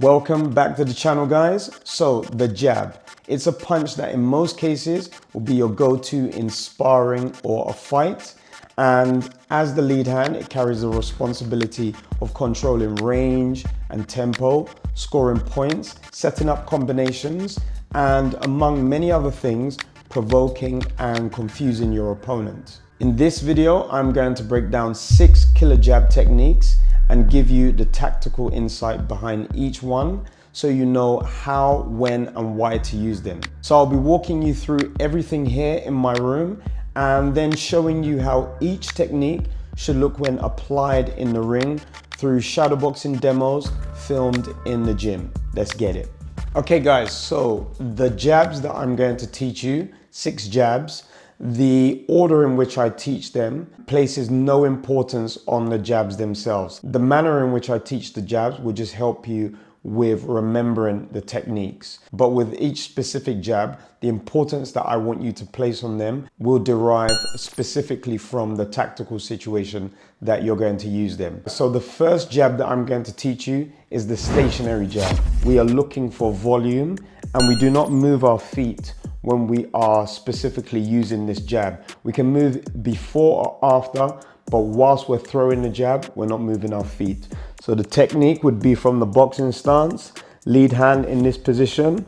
Welcome back to the channel, guys. So the jab, it's a punch that in most cases will be your go-to in sparring or a fight. And as the lead hand, it carries the responsibility of controlling range and tempo, scoring points, setting up combinations, and among many other things, provoking and confusing your opponent. In this video, I'm going to break down 6 killer jab techniques and give you the tactical insight behind each one so you know how, when, and why to use them. So I'll be walking you through everything here in my room and then showing you how each technique should look when applied in the ring through shadowboxing demos filmed in the gym. Let's get it. Okay guys, so the jabs that I'm going to teach you, 6 jabs, the order in which I teach them places no importance on the jabs themselves. The manner in which I teach the jabs will just help you with remembering the techniques. But with each specific jab, the importance that I want you to place on them will derive specifically from the tactical situation that you're going to use them. So the first jab that I'm going to teach you is the stationary jab. We are looking for volume and we do not move our feet when we are specifically using this jab. We can move before or after, but whilst we're throwing the jab, we're not moving our feet. So the technique would be from the boxing stance, lead hand in this position,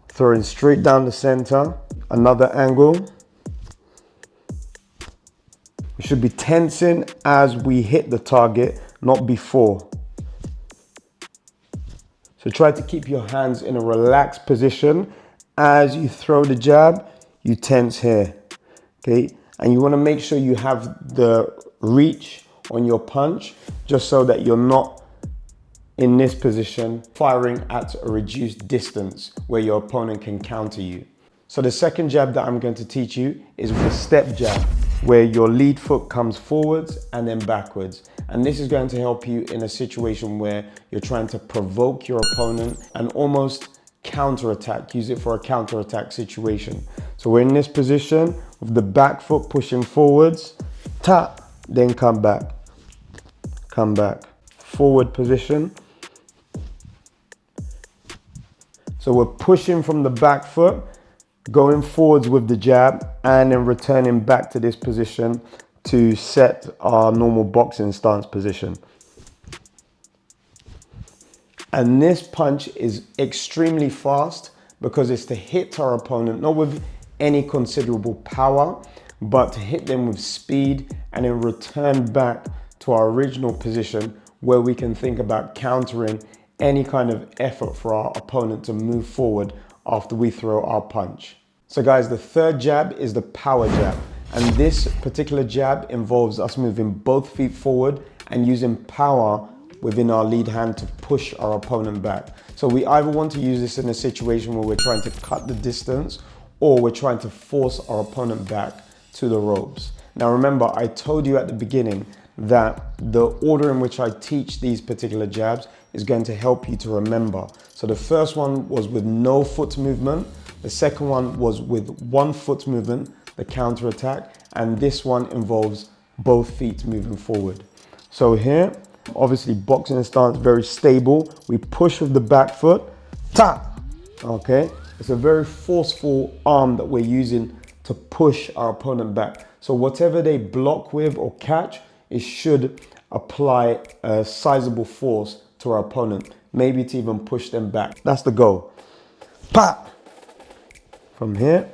throwing straight down the center, another angle. We should be tensing as we hit the target, not before. So try to keep your hands in a relaxed position. As you throw the jab, you tense here, okay? And you wanna make sure you have the reach on your punch, just so that you're not in this position, firing at a reduced distance where your opponent can counter you. So the second jab that I'm going to teach you is the step jab, where your lead foot comes forwards and then backwards. And this is going to help you in a situation where you're trying to provoke your opponent and almost counter-attack, use it for a counter-attack situation. So we're in this position with the back foot pushing forwards, tap, then come back, forward position. So we're pushing from the back foot, going forwards with the jab, and then returning back to this position to set our normal boxing stance position. And this punch is extremely fast because it's to hit our opponent, not with any considerable power, but to hit them with speed and then return back to our original position where we can think about countering any kind of effort for our opponent to move forward after we throw our punch. So guys, the third jab is the power jab. And this particular jab involves us moving both feet forward and using power within our lead hand to push our opponent back. So we either want to use this in a situation where we're trying to cut the distance or we're trying to force our opponent back to the ropes. Now remember, I told you at the beginning that the order in which I teach these particular jabs is going to help you to remember. So the first one was with no foot movement. The second one was with 1 foot movement, the counter attack. And this one involves both feet moving forward. So here, obviously boxing stance, very stable. We push with the back foot, tap, okay? It's a very forceful arm that we're using to push our opponent back. So whatever they block with or catch, it should apply a sizable force to our opponent, maybe to even push them back. That's the goal. Pop! From here,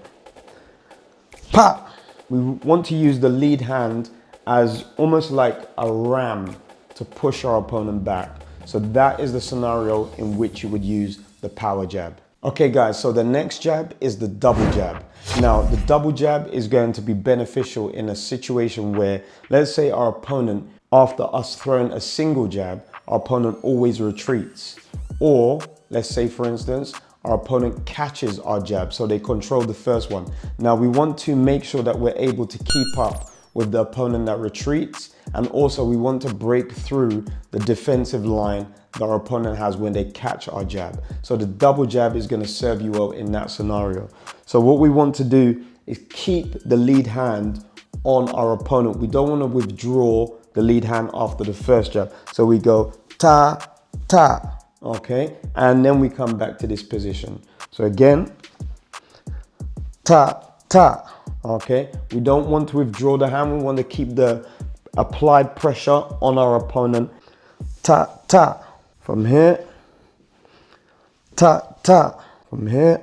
pop! We want to use the lead hand as almost like a ram to push our opponent back. So that is the scenario in which you would use the power jab. Okay guys, so the next jab is the double jab. Now the double jab is going to be beneficial in a situation where, let's say our opponent, after us throwing a single jab, our opponent always retreats. Or let's say for instance, our opponent catches our jab, so they control the first one. Now we want to make sure that we're able to keep up with the opponent that retreats, and also we want to break through the defensive line that our opponent has when they catch our jab. So the double jab is going to serve you well in that scenario. So what we want to do is keep the lead hand on our opponent. We don't want to withdraw the lead hand after the first jab. So we go ta, ta, okay? And then we come back to this position. So again, ta, ta, okay? We don't want to withdraw the hand. We want to keep the applied pressure on our opponent. Ta, ta, from here, ta, ta, from here,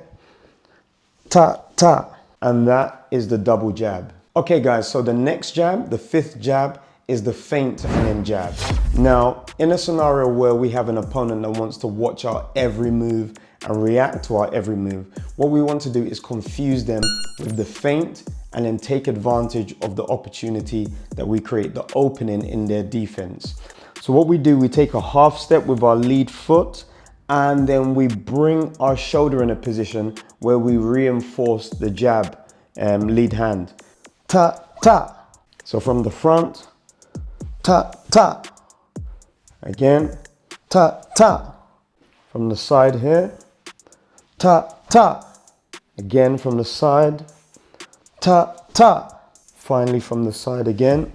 ta, ta. And that is the double jab. Okay guys, so the next jab, the fifth jab, is the feint and then jab. Now, in a scenario where we have an opponent that wants to watch our every move and react to our every move, what we want to do is confuse them with the feint and then take advantage of the opportunity that we create, the opening in their defense. So what we do, we take a half step with our lead foot and then we bring our shoulder in a position where we reinforce the jab lead hand. Ta, ta. So from the front, ta, ta. Again, ta, ta. From the side here, ta, ta. Again from the side, ta, ta. Finally from the side again,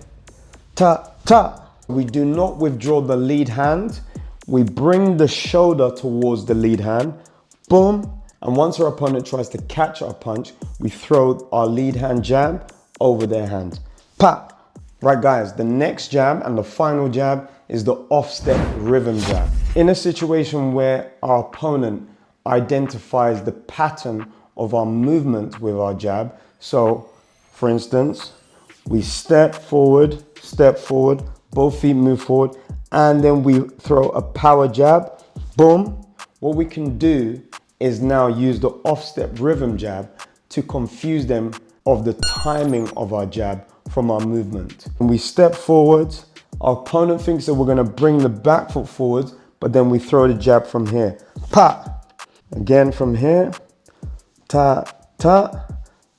ta, ta. We do not withdraw the lead hand. We bring the shoulder towards the lead hand, boom. And once our opponent tries to catch our punch, we throw our lead hand jab over their hand. Pa! Right guys, the next jab and the final jab is the off-step rhythm jab. In a situation where our opponent identifies the pattern of our movement with our jab, so for instance, we step forward, both feet move forward, and then we throw a power jab, boom. What we can do is now use the off-step rhythm jab to confuse them of the timing of our jab from our movement. When we step forwards, our opponent thinks that we're gonna bring the back foot forwards, but then we throw the jab from here. Pa! Again from here, ta, ta,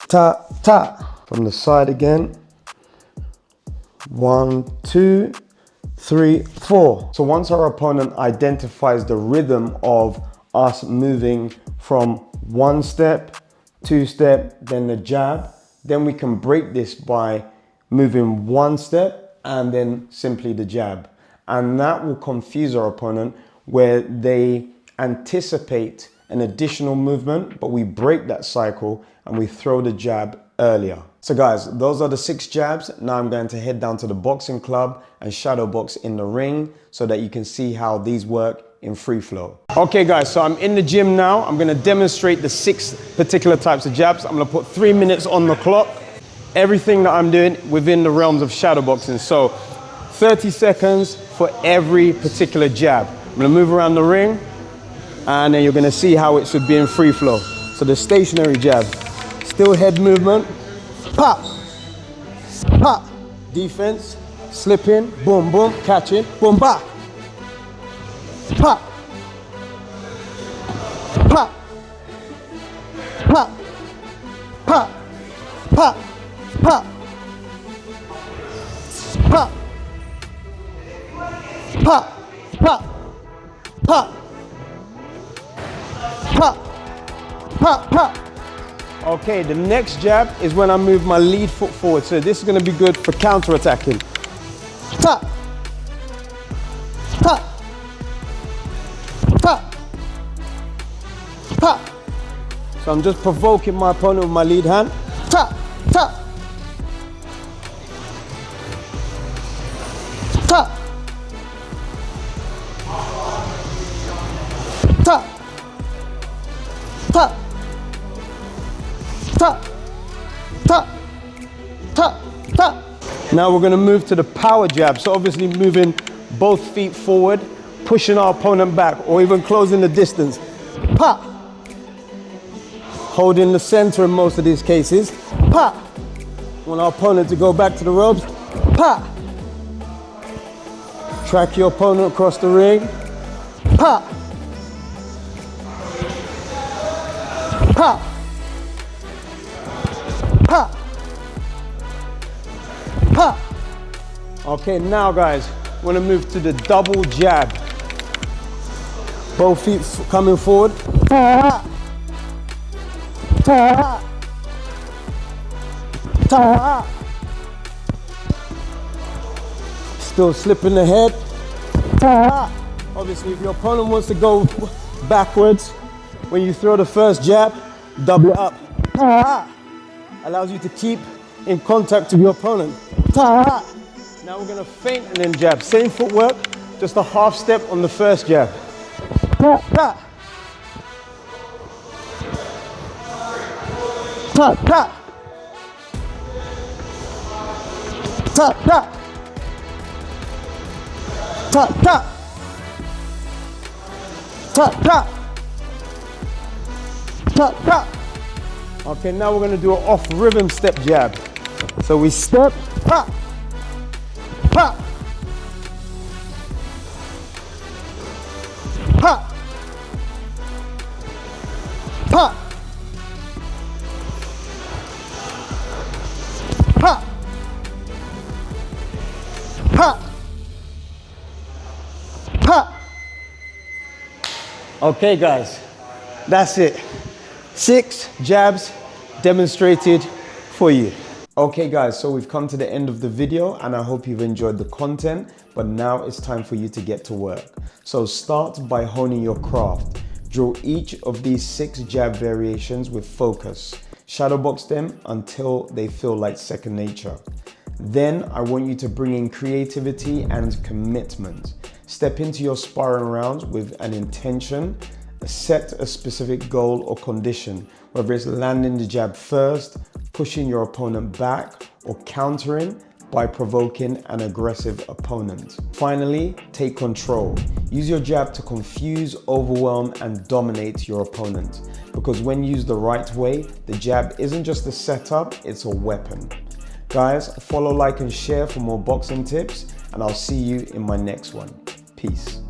ta, ta. From the side again, 1, 2, 3, 4. So once our opponent identifies the rhythm of us moving from one step, two step, then the jab, then we can break this by moving one step and then simply the jab. And that will confuse our opponent where they anticipate an additional movement, but we break that cycle and we throw the jab earlier. So guys, those are the 6 jabs. Now I'm going to head down to the boxing club and shadow box in the ring so that you can see how these work in free flow. Okay guys, so I'm in the gym now. I'm gonna demonstrate the 6 particular types of jabs. I'm gonna put 3 minutes on the clock. Everything that I'm doing within the realms of shadow boxing. So 30 seconds for every particular jab. I'm gonna move around the ring and then you're gonna see how it should be in free flow. So the stationary jab, still head movement, pop, pop, defense, slip in, boom, boom, catch it, boom, back. Pop, pop, pop, pop, pop, pop, pop, pop, pop, pop, pop, pop, pop. Okay, the next jab is when I move my lead foot forward. So this is going to be good for counter-attacking. Pop, pop, pop, pop. So I'm just provoking my opponent with my lead hand. Tap, tap, tap, tap, tap, tap, tap, tap, tap. Now we're going to move to the power jab. So obviously moving both feet forward, pushing our opponent back, or even closing the distance. Pop. Holding the center in most of these cases. Pop. Want our opponent to go back to the ropes. Pop. Track your opponent across the ring. Pop. Pop. Pop. Pop. Okay, now guys, want to move to the double jab. Both feet coming forward. Ta-ha. Ta-ha. Ta-ha. Still slipping the head. Ta-ha. Obviously, if your opponent wants to go backwards, when you throw the first jab, double it up. Allows you to keep in contact with your opponent. Now we're gonna feint and then jab. Same footwork, just a half step on the first jab. Okay, now we're gonna do an off rhythm step jab. So we step, pa, pa, pa, pa, pa, pa, pa. Okay guys, that's it. 6 jabs demonstrated for you. Okay guys, so we've come to the end of the video and I hope you've enjoyed the content, but now it's time for you to get to work. So start by honing your craft. Draw each of these 6 jab variations with focus. Shadowbox them until they feel like second nature. Then I want you to bring in creativity and commitment. Step into your sparring rounds with an intention. Set a specific goal or condition, whether it's landing the jab first, pushing your opponent back, or countering by provoking an aggressive opponent. Finally, take control. Use your jab to confuse, overwhelm, and dominate your opponent. Because when used the right way, the jab isn't just a setup, it's a weapon. Guys, follow, like, and share for more boxing tips, and I'll see you in my next one. Peace.